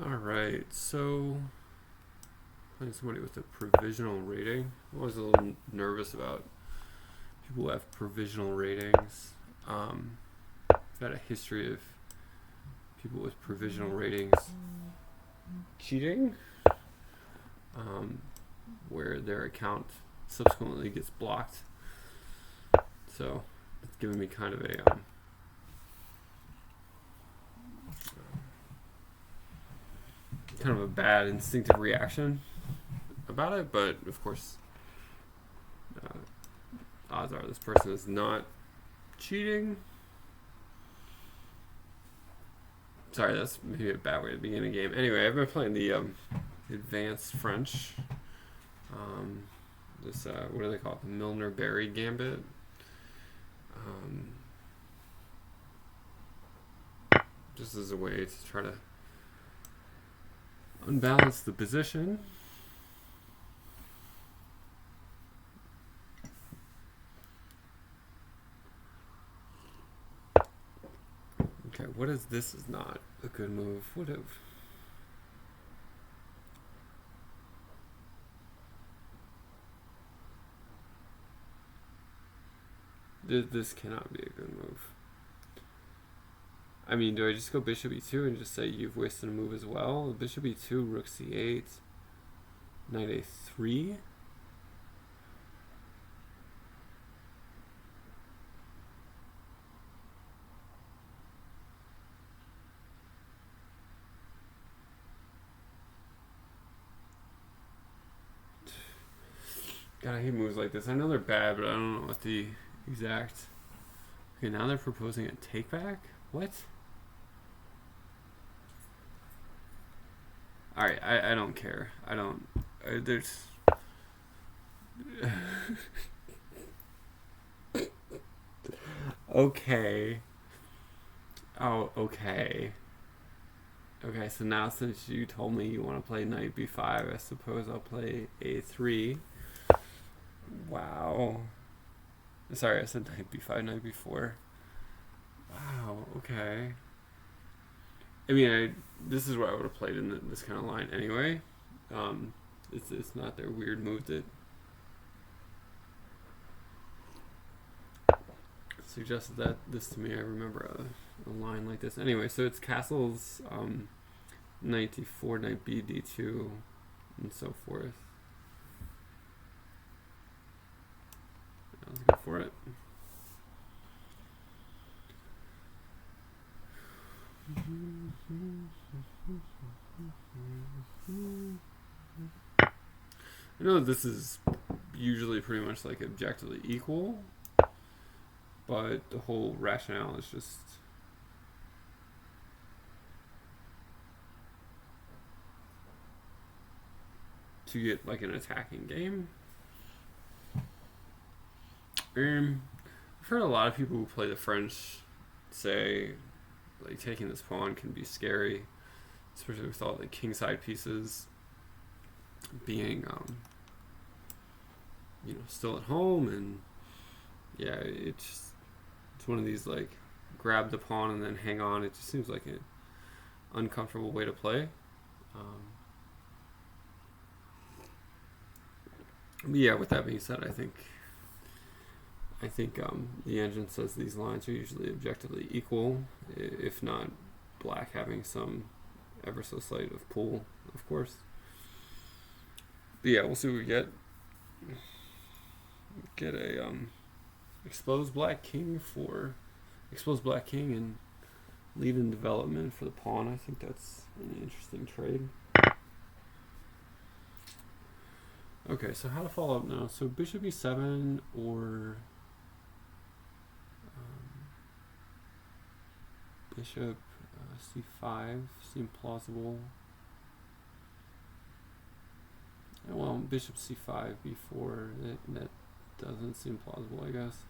Alright, so playing somebody with a provisional rating. I'm always a little nervous about people who have provisional ratings. I've had a history of people with provisional ratings cheating, where their account subsequently gets blocked. So it's giving me kind of a bad instinctive reaction about it, but of course, odds are this person is not cheating. Sorry, that's maybe a bad way to begin a game. Anyway, I've been playing the advanced French. What do they call it? The Milner-Berry Gambit. Just as a way to try to unbalance the position. Okay, what is this is not a good move? What if... This cannot be a good move. I mean, do I just go bishop e2 and just say you've wasted a move as well? Bishop e2, rook c8, knight a3. God, I hate moves like this. I know they're bad, but I don't know what the exact... Okay, now they're proposing a take back? What? Alright, I don't care. There's... Okay. Oh, okay. Okay, so now since you told me you want to play knight b5, I suppose I'll play a3. Wow. Sorry, I said knight b5, knight b4. Wow, okay. I mean, this is what I would have played in this kind of line anyway. It's not their weird move that suggested that this to me. I remember a line like this. Anyway, so it's castles, knight d4, knight b d2, and so forth. Let's go for it. I know this is usually pretty much like objectively equal, but the whole rationale is just to get like an attacking game. I've heard a lot of people who play the French say like taking this pawn can be scary, especially with all the kingside pieces being still at home, and yeah, it's one of these like grab the pawn and then hang on. It just seems like an uncomfortable way to play. But yeah, with that being said, I think the engine says these lines are usually objectively equal, if not black having some ever so slight of pull, of course. But yeah, we'll see what we get. Get a exposed black king and lead in development for the pawn. I think that's an interesting trade. Okay, so how to follow up now? So bishop e7 or bishop c5 seem plausible. Well, bishop c5, b4, that doesn't seem plausible, I guess.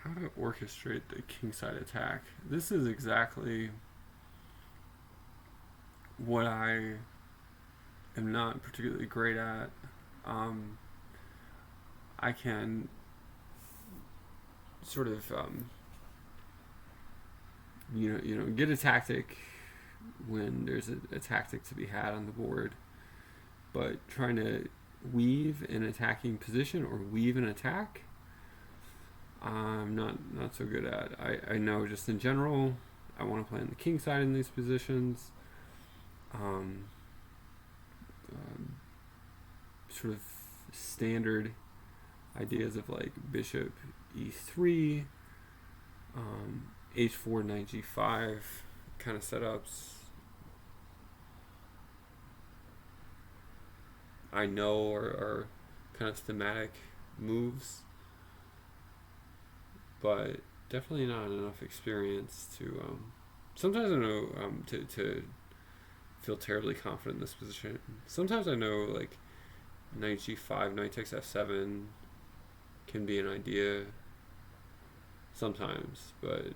How to orchestrate the kingside attack. This is exactly what I am not particularly great at. I can sort of get a tactic when there's a tactic to be had on the board, but trying to weave an attacking position or weave an attack, I'm not so good at. I know just in general, I want to play on the king side in these positions. Sort of standard ideas of like bishop e3, h4, knight g5 kind of setups. I know are kind of thematic moves, but definitely not enough experience to. Sometimes I know to feel terribly confident in this position. Sometimes I know like knight g5, knight takes f7 can be an idea. Sometimes, but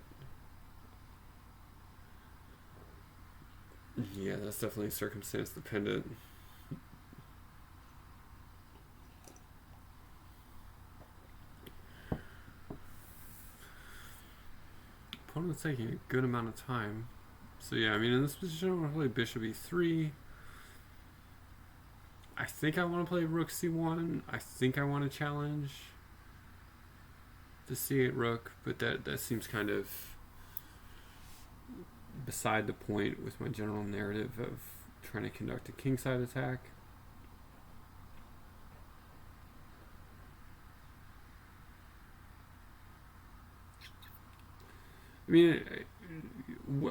yeah, that's definitely circumstance dependent. Opponent's taking a good amount of time. So yeah, I mean in this position I want to play bishop e3. I think I want to play rook c1. I think I want to challenge the c8 rook, but that seems kind of beside the point with my general narrative of trying to conduct a kingside attack. I mean,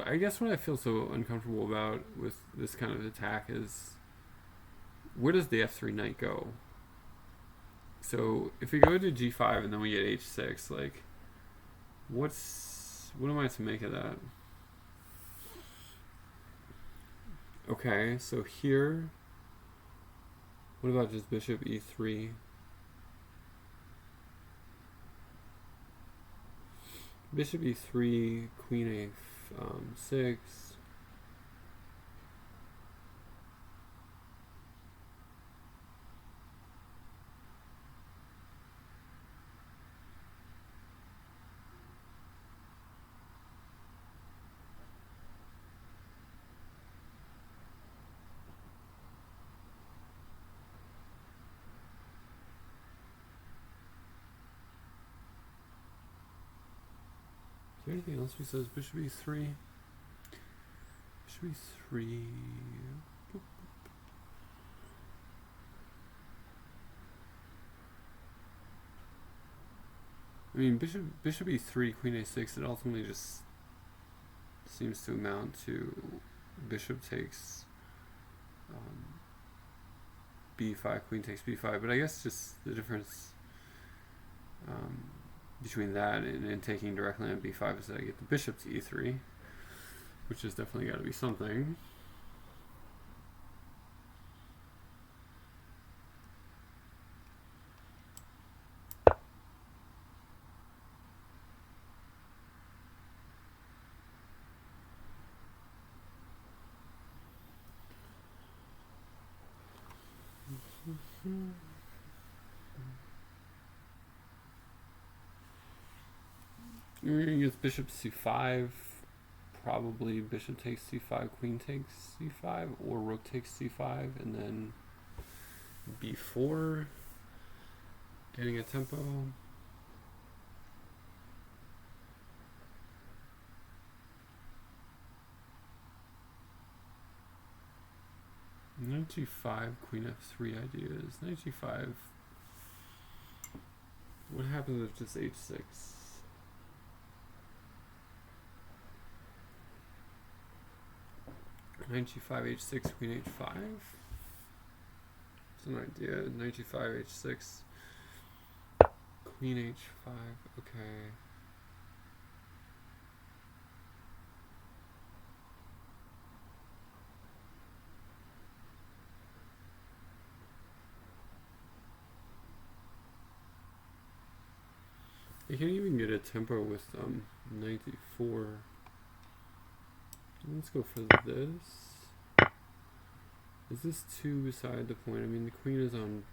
I guess what I feel so uncomfortable about with this kind of attack is, where does the f3 knight go? So if we go to g5 and then we get h6, like, what am I to make of that? Okay, so here, what about just bishop e3? Bishop e3, queen a6. Is there anything else besides bishop e3? Bishop e3. I mean, bishop e3, queen a6, it ultimately just seems to amount to bishop takes b5, queen takes b5, but I guess just the difference between that and taking directly on b5 is that I get the bishop to e3, which has definitely got to be something. We're going to use bishop c5, probably bishop takes c5, queen takes c5, or rook takes c5, and then b4, getting a tempo. Knight g5, queen f3 ideas. Knight g5. What happens if just h6? Knight g5, h6, queen h5. It's an idea. Knight g5, h6, queen h5. Okay. You can't even get a tempo with knight d4. Let's go for this. Is this too beside the point? I mean, the queen is on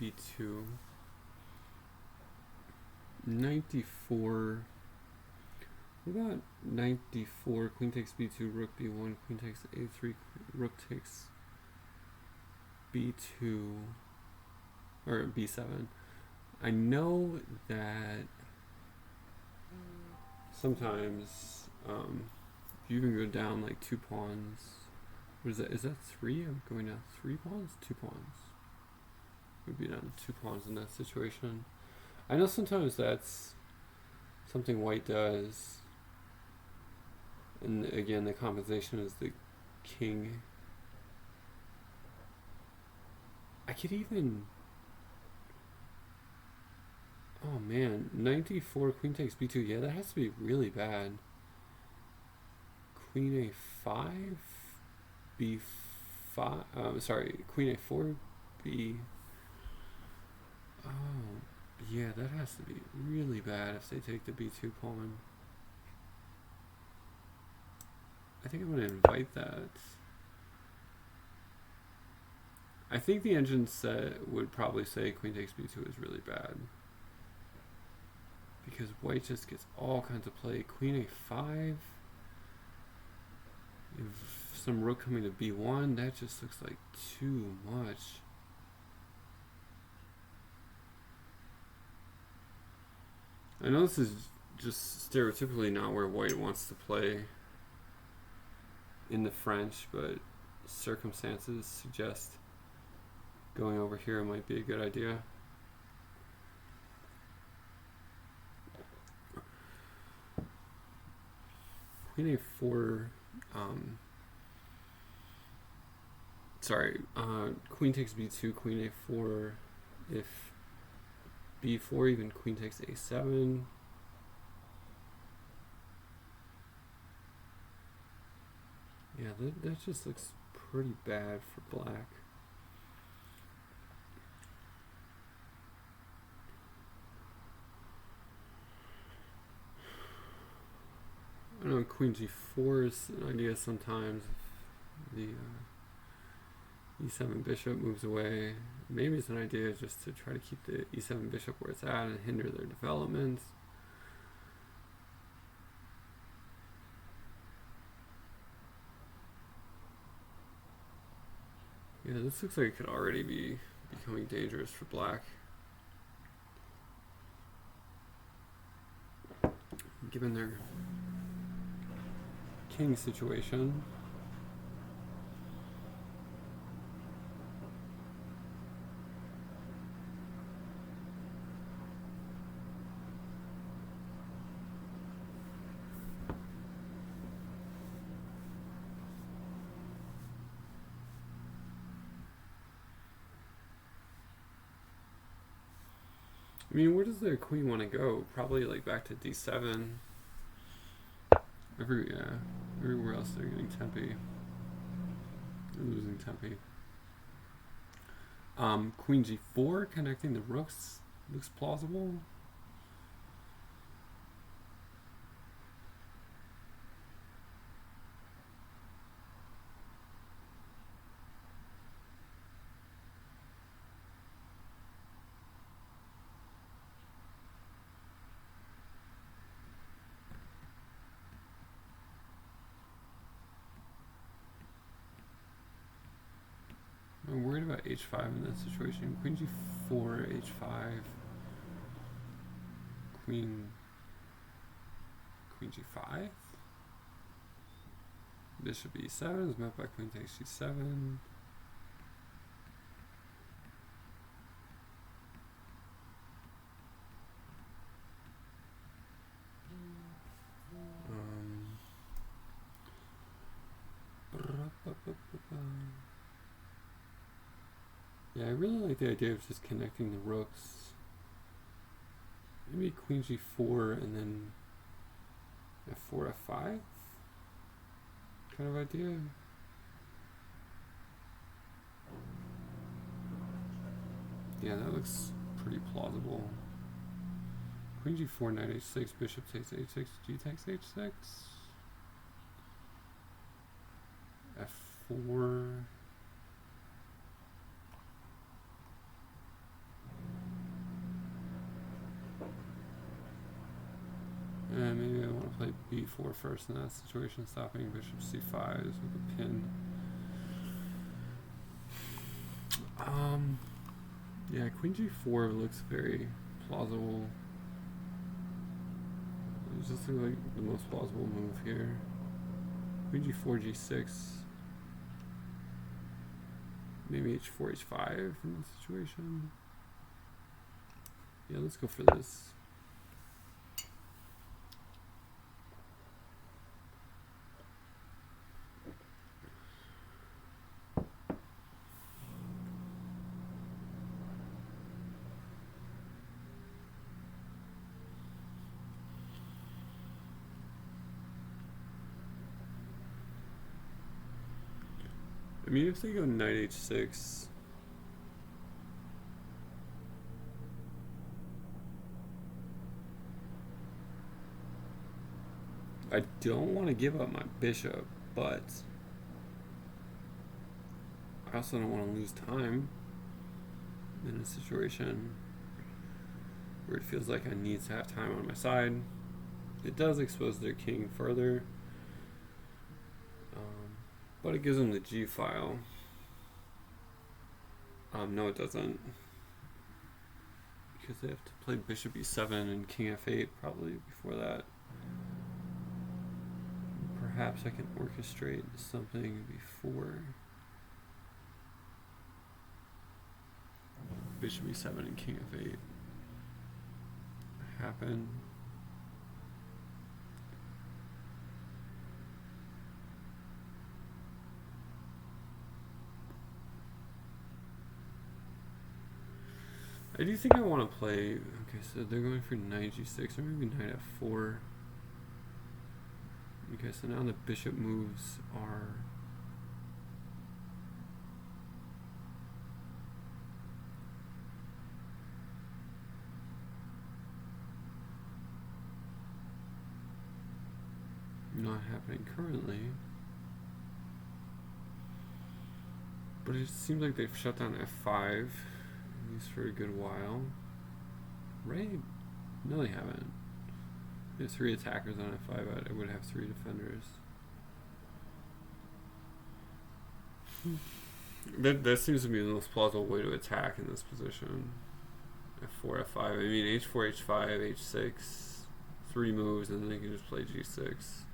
b2. Knight d4 What about knight d4, queen takes b2, rook b1, queen takes a3, rook takes b2, or b7. I know that sometimes you even go down like 2 pawns. What is that? Is that 3? I'm going down 3 pawns? 2 pawns. Would be down 2 pawns in that situation. I know sometimes that's something white does. And again, the compensation is the king. I could even... Oh man, knight d4, queen takes b2. Yeah, that has to be really bad. Queen a5, b5. Sorry, queen a4, b. Oh, yeah, that has to be really bad if they take the b2 pawn. I think I'm going to invite that. I think the engine set would probably say queen takes b2 is really bad. Because white just gets all kinds of play. Queen a5. If some rook coming to b1, that just looks like too much. I know this is just stereotypically not where white wants to play in the French, but circumstances suggest going over here might be a good idea. Queen a4, queen takes b2, queen a4, if b4, even queen takes a7. Yeah, that just looks pretty bad for black. I know queen g4 is an idea sometimes. The e7 bishop moves away. Maybe it's an idea just to try to keep the e7 bishop where it's at and hinder their development. Yeah, this looks like it could already be becoming dangerous for black. Given their king situation. I mean, where does the queen want to go? Probably like back to d7. Everywhere else they're getting tempi. They're losing tempi. Queen g4 connecting the rooks looks plausible. I'm worried about h5 in that situation. Queen g4, h5, queen g5. Bishop e7 is met by queen takes g7. Yeah, I really like the idea of just connecting the rooks. Maybe queen g4 and then f4, f5 kind of idea. Yeah, that looks pretty plausible. Queen g4, knight h6, bishop takes h6, g takes h6, f4. Maybe I want to play b4 first in that situation, stopping bishop c5 with a pin. Yeah, queen g4 looks very plausible. It just looks like the most plausible move here. Queen g4, g6. Maybe h4, h5 in this situation. Yeah, let's go for this. I mean, if they go knight h6, I don't want to give up my bishop, but I also don't want to lose time in a situation where it feels like I need to have time on my side. It does expose their king further, but it gives them the G file. No, it doesn't, because they have to play bishop e7 and king f8 probably before that. Perhaps I can orchestrate something before bishop e7 and king f8 happen. I do think I want to play. Okay, so they're going for knight g6 or maybe knight f4. Okay, so now the bishop moves are not happening currently, but it seems like they've shut down f5 at least for a good while, right? No, they haven't. There's 3 attackers on f5. I would have 3 defenders. That seems to be the most plausible way to attack in this position. f4, f5. I mean, h4, h5, h6, 3 moves, and then they can just play g6.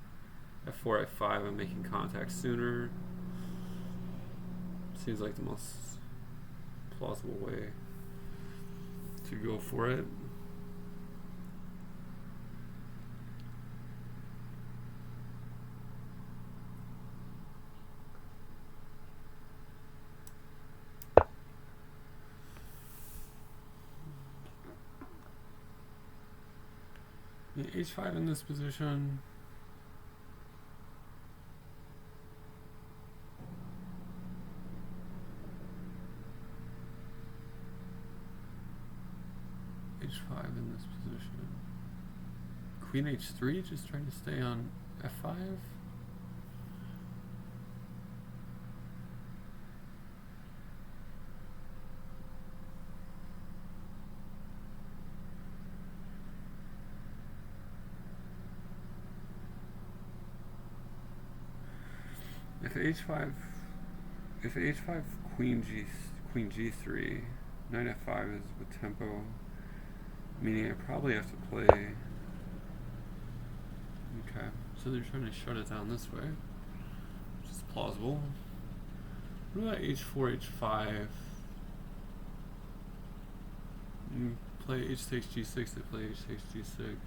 f4, f5. I'm making contact sooner. Seems like the most plausible way to go for it. H5 in this position. H5 in this position. Queen H3, just trying to stay on F5. If H5 Queen G3, Knight F5 is with tempo, meaning I probably have to play. Okay, so they're trying to shut it down this way, which is plausible. What about H4, H5? Play H takes G6, they play H takes G6.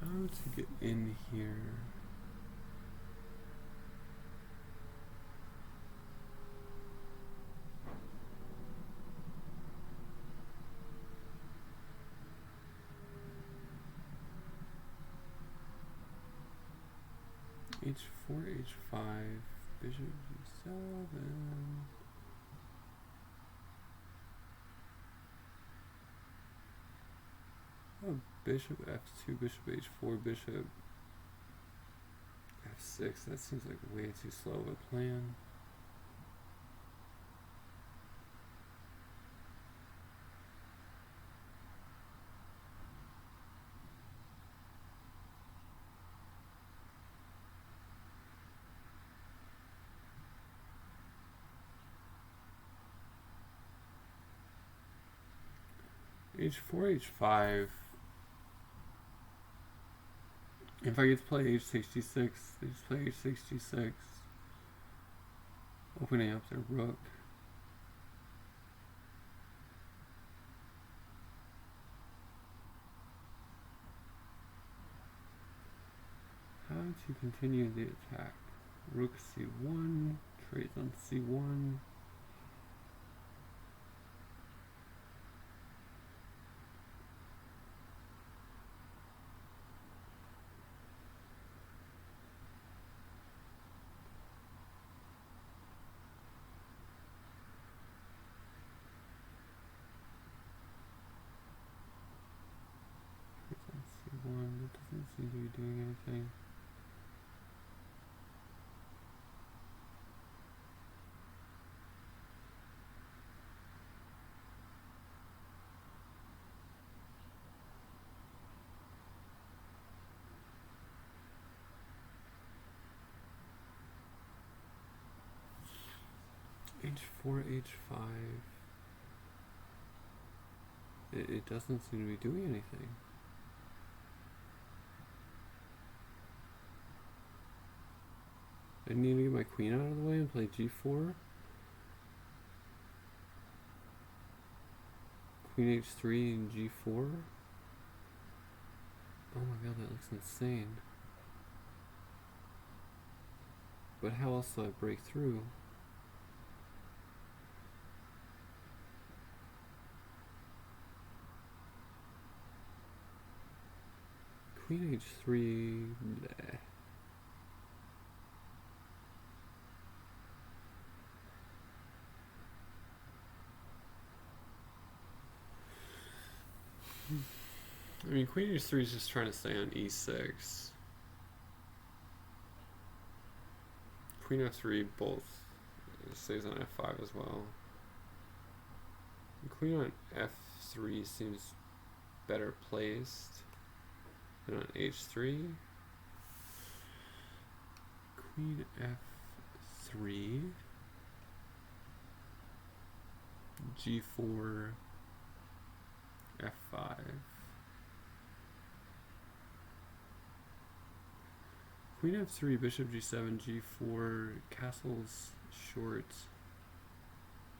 How to get in here? H4, H5, bishop G7. Oh, bishop F2, bishop H4, bishop F6. That seems like way too slow of a plan. H4, H5. If I get to play H66, they just play H66. Opening up their rook. How to continue the attack? Rook C1, trades on C1. C1, that doesn't seem to be doing anything. H4, H5. It doesn't seem to be doing anything. I need to get my queen out of the way and play G4. Queen H3 and G4. Oh my god, that looks insane. But how else do I break through? Queen H3, bleh. I mean, Queen H3 is just trying to stay on E6. Queen F3 both stays on F5 as well. Queen on F3 seems better placed than on H3. Queen F3, G4, F5. Queen F3, Bishop G7, G4, castles short.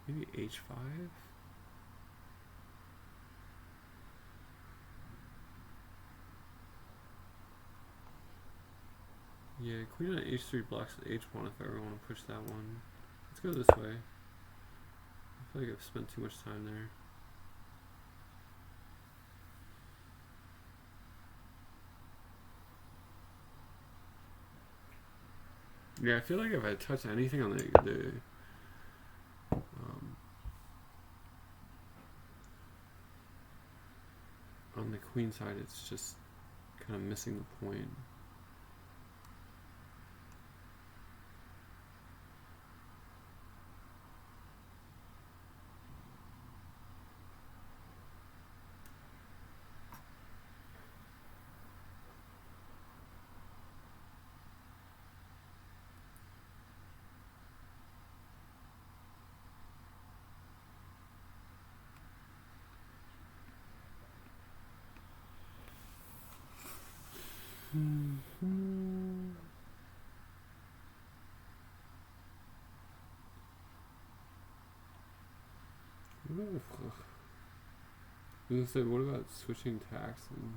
Maybe H5? Yeah, Queen on H3 blocks H1 if I ever want to push that one. Let's go this way. I feel like I've spent too much time there. Yeah, I feel like if I touch anything on on the queen side, it's just kind of missing the point. I was gonna say, what about switching tacks and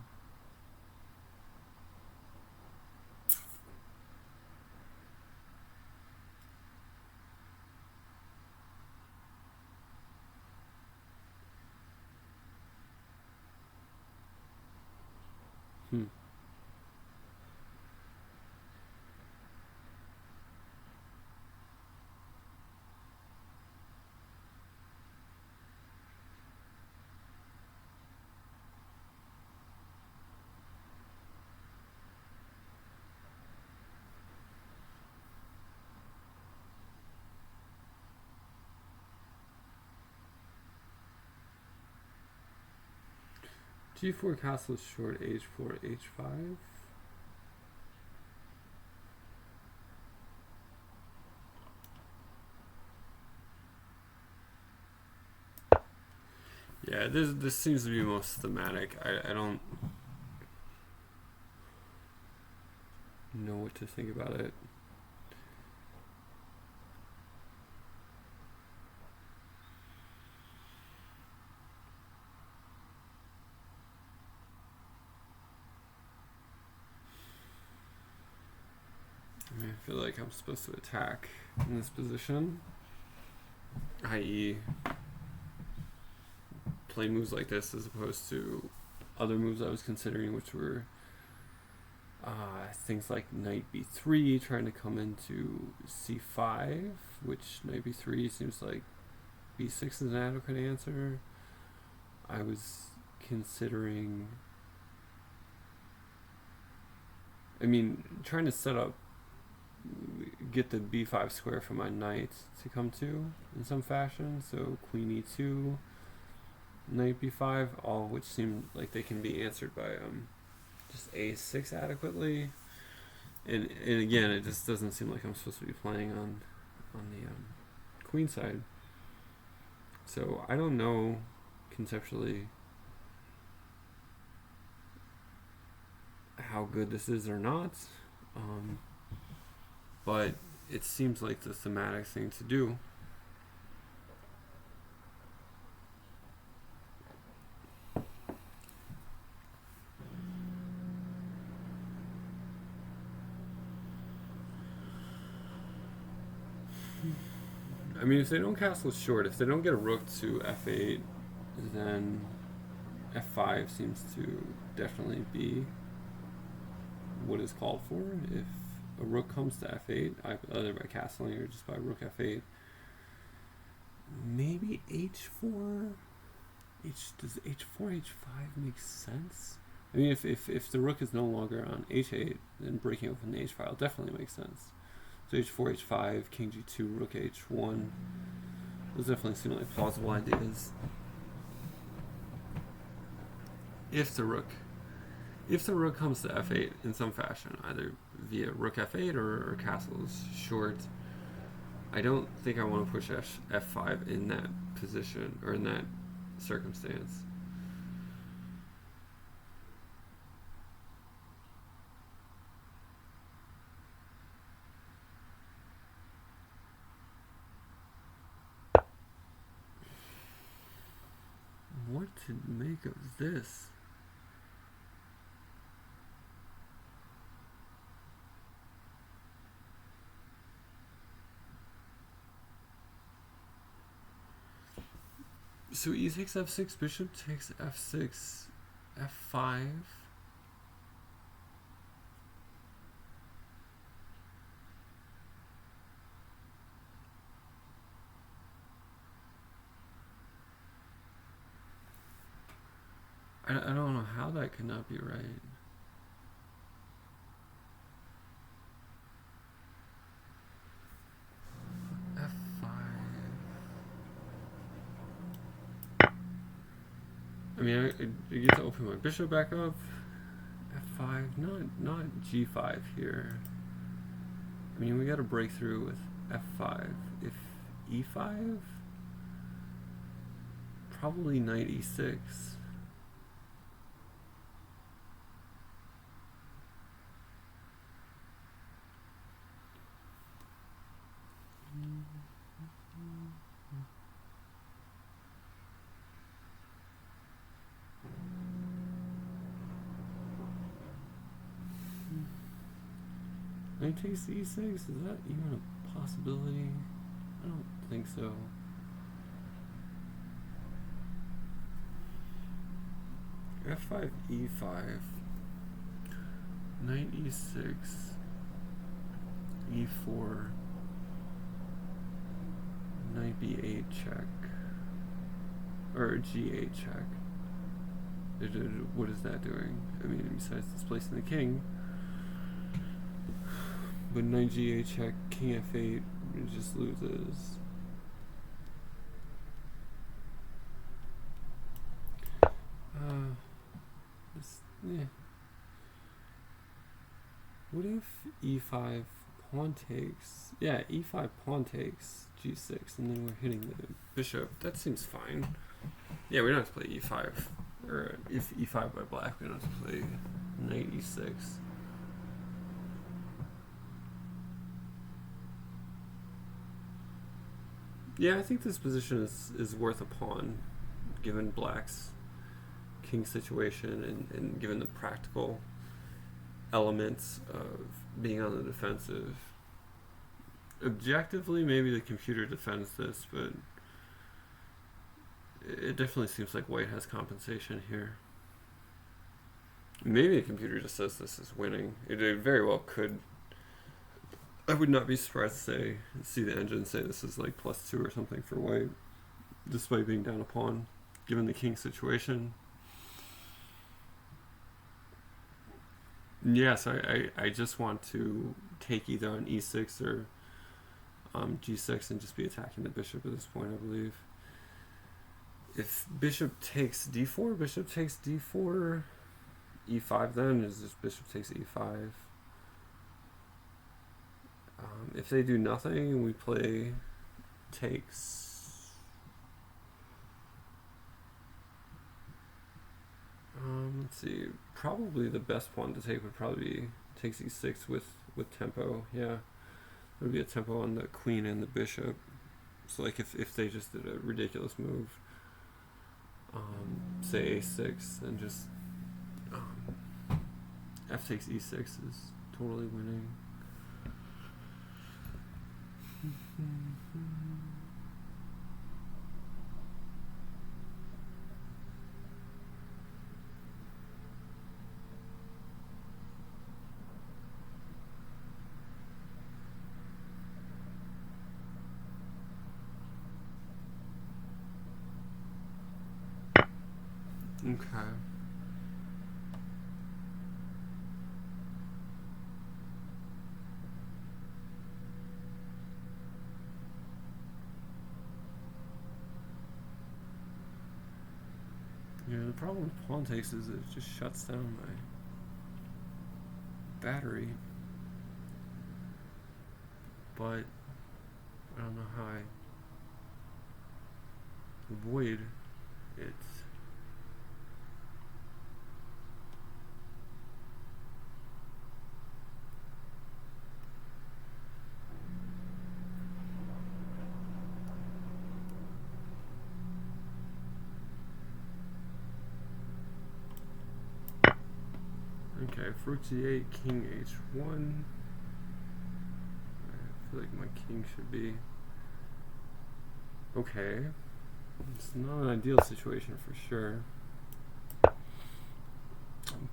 G4 castle short, H4, H5. Yeah, this seems to be most thematic. I don't know what to think about it. I mean, I feel like I'm supposed to attack in this position, i.e. play moves like this as opposed to other moves I was considering, which were things like knight b3, trying to come into c5, which knight b3 seems like b6 is an adequate answer. I was considering, trying to set up, get the b5 square for my knight to come to in some fashion. So queen e2, knight b5, all of which seem like they can be answered by just a6 adequately. And again, it just doesn't seem like I'm supposed to be playing on the queen side. So I don't know conceptually how good this is or not, but it seems like the thematic thing to do. I mean, if they don't castle short, if they don't get a rook to f8, then f5 seems to definitely be what is called for. If a rook comes to f8, either by castling or just by rook f8, maybe h4. Does h4, h5 make sense? I mean, if the rook is no longer on h8, then breaking open the h file definitely makes sense. So h4, h5, king g2, rook h1. Those definitely seem like plausible ideas. If the rook comes to f8 in some fashion, either via rook f8 or castles short, I don't think I want to push f5 in that position or in that circumstance. What to make of this? So e takes f6, bishop takes f6, f5. I don't know how that could not be right. F5. I mean, I get to open my bishop back up. F5, not G5 here. I mean, we got to break through with F5. If E5, probably knight E6. Knight takes E6, is that even a possibility? I don't think so. F5, E5, knight E6, E4, knight B8 check, or G8 check. What is that doing? I mean, besides displacing the king, but knight G8 check, king F8, it just loses. Yeah. What if E5 pawn takes? Yeah, E5 pawn takes G6, and then we're hitting the bishop. That seems fine. Yeah, we don't have to play e5. Or if e5 by black, we don't have to play knight e6. Yeah, I think this position is worth a pawn, given black's king situation and given the practical elements of being on the defensive. Objectively, maybe the computer defends this, but it definitely seems like white has compensation here. Maybe the computer just says this is winning. It very well could. I would not be surprised to see the engine say this is like +2 or something for white, despite being down a pawn, given the king situation. Yes, I just want to take either on e6 or g6 and just be attacking the bishop at this point, I believe. If bishop takes d4, bishop takes d4, e5 then is just bishop takes e5. If they do nothing and we play takes, let's see, probably the best pawn to take would probably be takes e6 with tempo. Yeah, it would be a tempo on the queen and the bishop. So like if they just did a ridiculous move, say a6, then just f takes e6 is totally winning. Okay. Yeah, the problem with pawn takes is it just shuts down my battery. But I don't know how I avoid it. Okay, rook g8, king h1. I feel like my king should be okay. It's not an ideal situation for sure.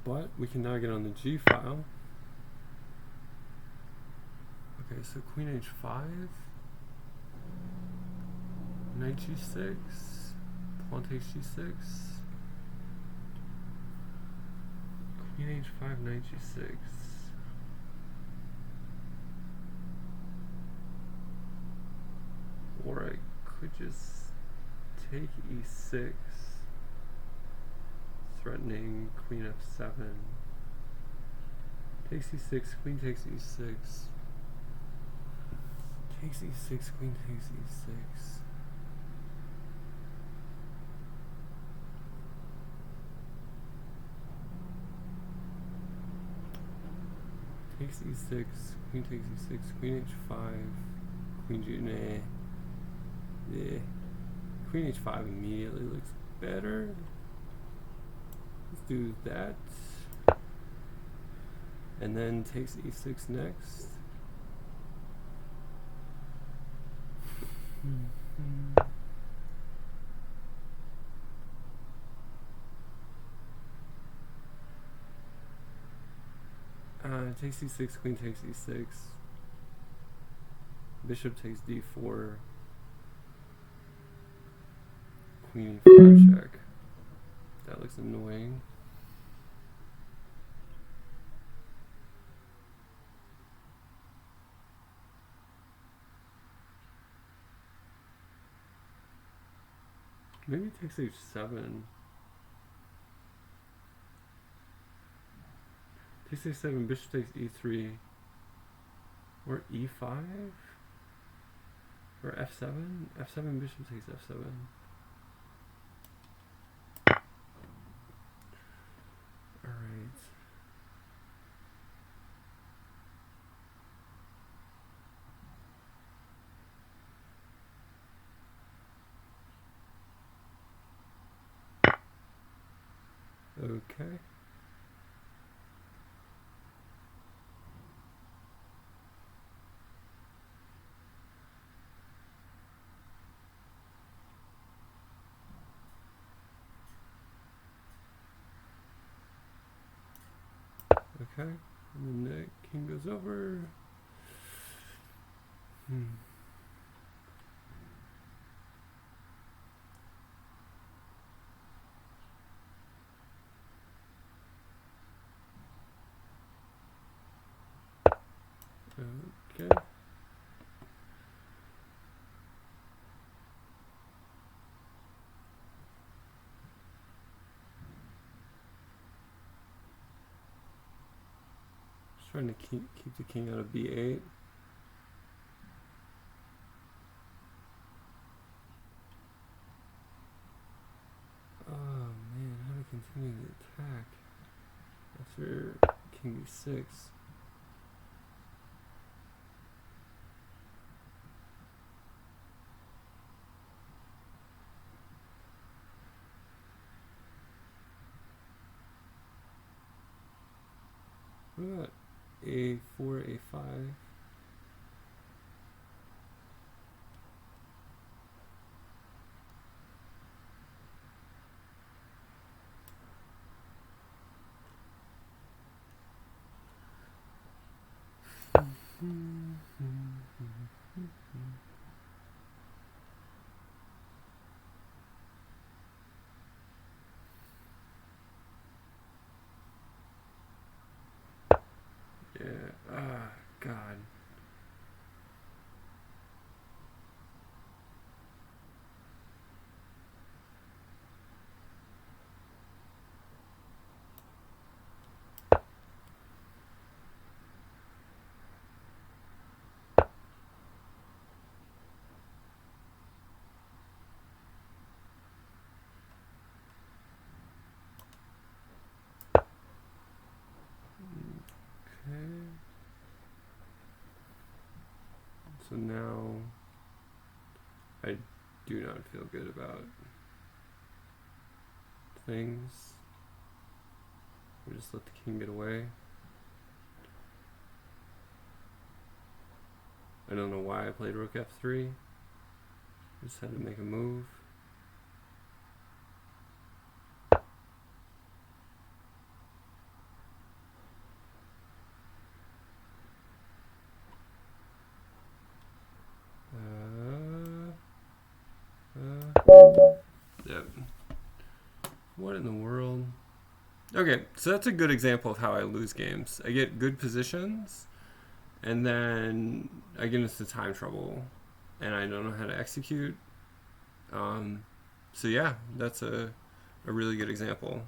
But we can now get on the g file. Okay, so queen h5, knight g6, pawn takes g6, queen h5, knight g6. Or I could just take e6, threatening queen f7. Takes e6, queen takes e6. Takes e6, queen takes e6. Takes e6, queen takes e6, queen h5, queen g, nah. Yeah. Queen h5 immediately looks better. Let's do that. And then takes e6 next. Takes e6, queen takes e6. Bishop takes d4. Queen e5 check. That looks annoying. Maybe it takes h7. Takes h7, bishop takes e3. Or e5? Or f7? f7, bishop takes f7. Okay. Okay. And then the king goes over. Okay. Just trying to keep the king out of b8. Oh man, how to continue the attack after king b6? What about a4, a5? Yeah. Ah, God. Okay. So now I do not feel good about things. We just let the king get away. I don't know why I played rook f3. Just had to make a move. Yep. What in the world? Okay, so that's a good example of how I lose games. I get good positions, and then I get into time trouble, and I don't know how to execute. So yeah, that's a really good example.